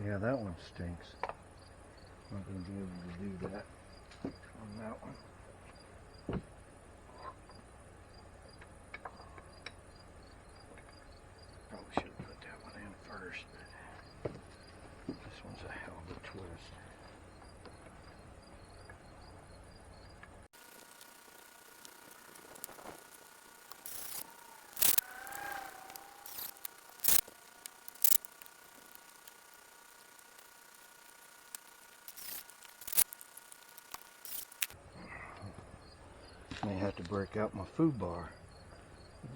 Yeah, that one stinks. Not going to be able to do that on that one. Probably should have put that one in first, but this one's a hell of a twist. May have to break out my food bar.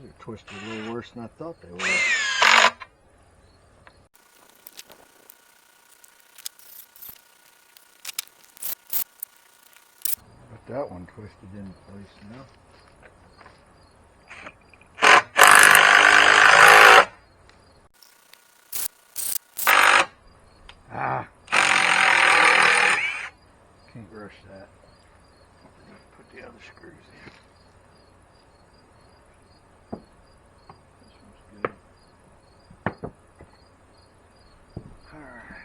These are twisted a little worse than I thought they were. Got that one twisted in place now. Ah! Can't rush that. Put the other screws in. This one's good. Alright.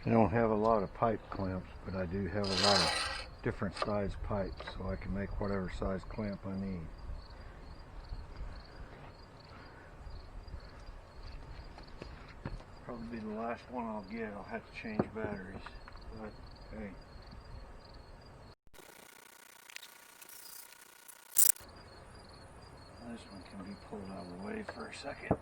I don't have a lot of pipe clamps, but I do have a lot of different size pipes, so I can make whatever size clamp I need. Probably be the last one I'll get. I'll have to change batteries, but hey. This one can be pulled out of the way for a second.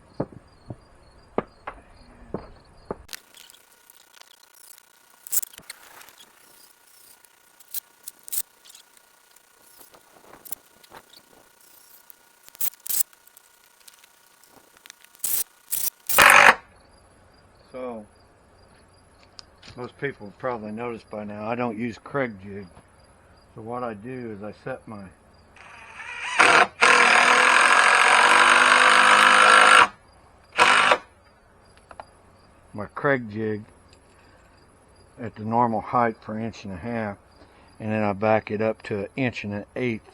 So, most people have probably noticed by now, I don't use Craig jig. So what I do is I set my Craig jig at the normal height for 1.5 inches, and then I back it up to 1 1/8 inches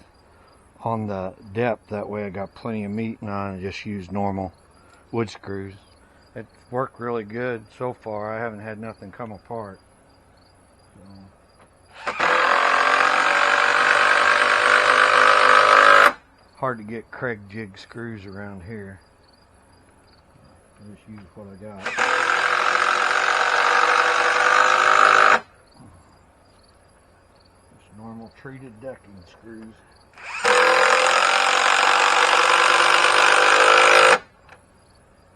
on the depth. That way I got plenty of meat, and I just use normal wood screws. It's worked really good so far. I haven't had nothing come apart. So. Hard to get Craig jig screws around here. I just use what I got. Just normal treated decking screws.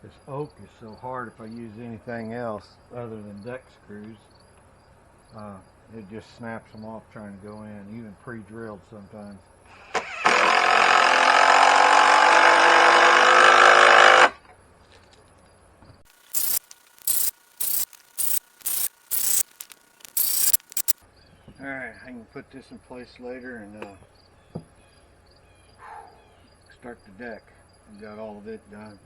This oak is so hard, if I use anything else other than deck screws, it just snaps them off trying to go in, even pre-drilled sometimes. Alright, I can put this in place later and start the deck. I got all of it done.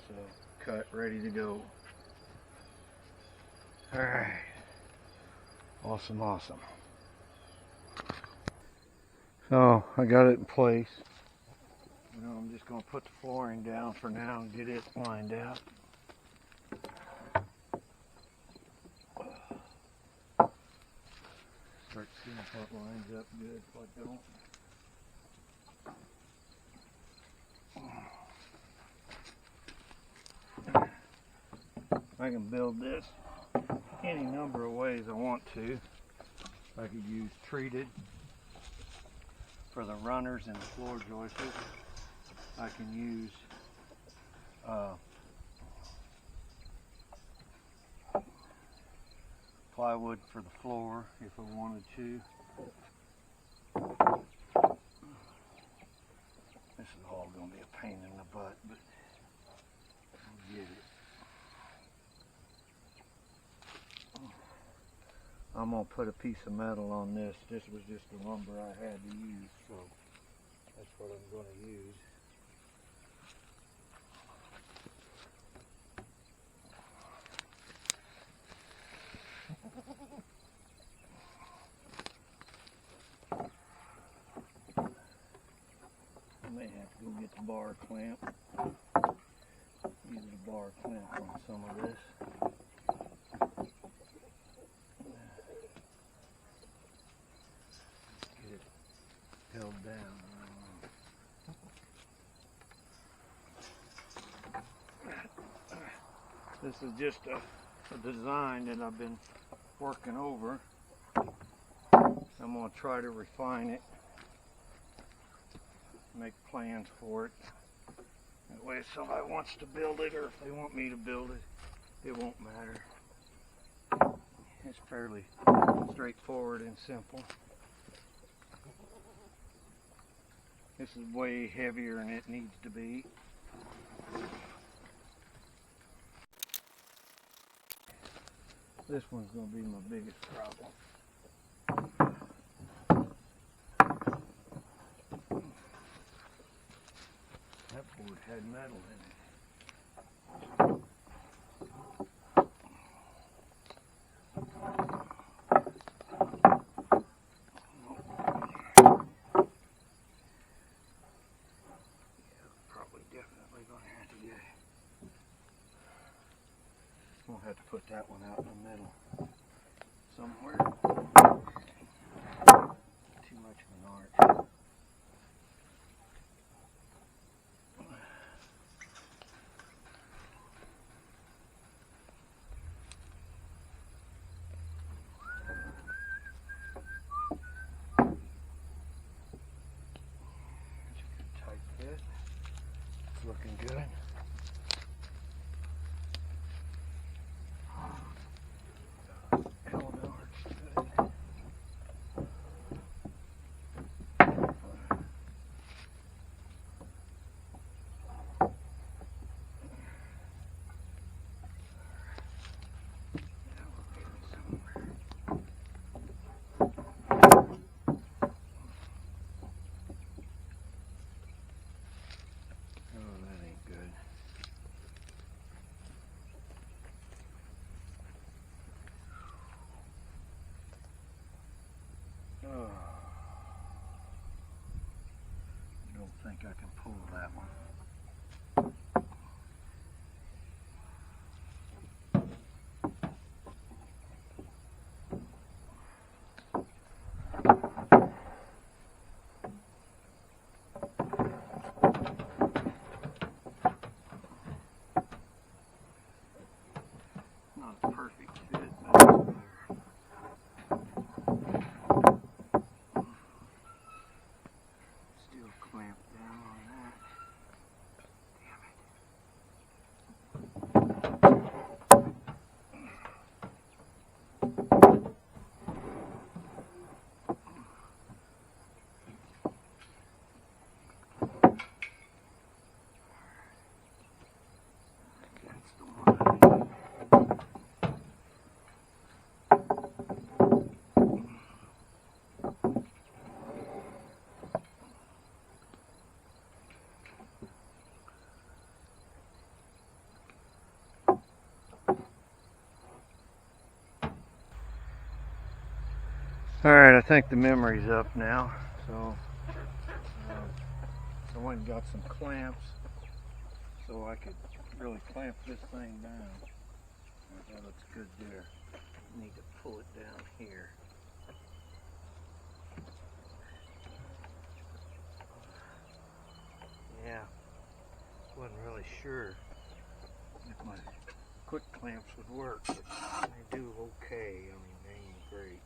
So, cut, ready to go. Alright. Awesome, awesome. So, I got it in place. You know, I'm just going to put the flooring down for now and get it lined out. Start seeing if it lines up good, if I don't. I can build this any number of ways I want to. I could use treated for the runners and the floor joists. I can use plywood for the floor if I wanted to. This is all going to be a pain in the butt, but I'll get it. I'm going to put a piece of metal on this. This was just the lumber I had to use, so that's what I'm going to use. I may have to go get the bar clamp. Use the bar clamp on some of this. Get it held down. This is just a design that I've been working over. I'm going to try to refine it, make plans for it. That way if somebody wants to build it, or if they want me to build it, it won't matter. It's fairly straightforward and simple. This is way heavier than it needs to be. This one's going to be my biggest problem. That board had metal in it. We'll have to put that one out in the middle somewhere. Too much of an arch. Tight fit. It's looking good. Oh, I don't think I can pull that one. Not a perfect fit, but it's better. Clamp down on that. That's the one I need. Alright, I think the memory's up now, so I went and got some clamps so I could really clamp this thing down. That looks good there. Need to pull it down here. Yeah, wasn't really sure if my quick clamps would work, but they do okay. I mean, they ain't great.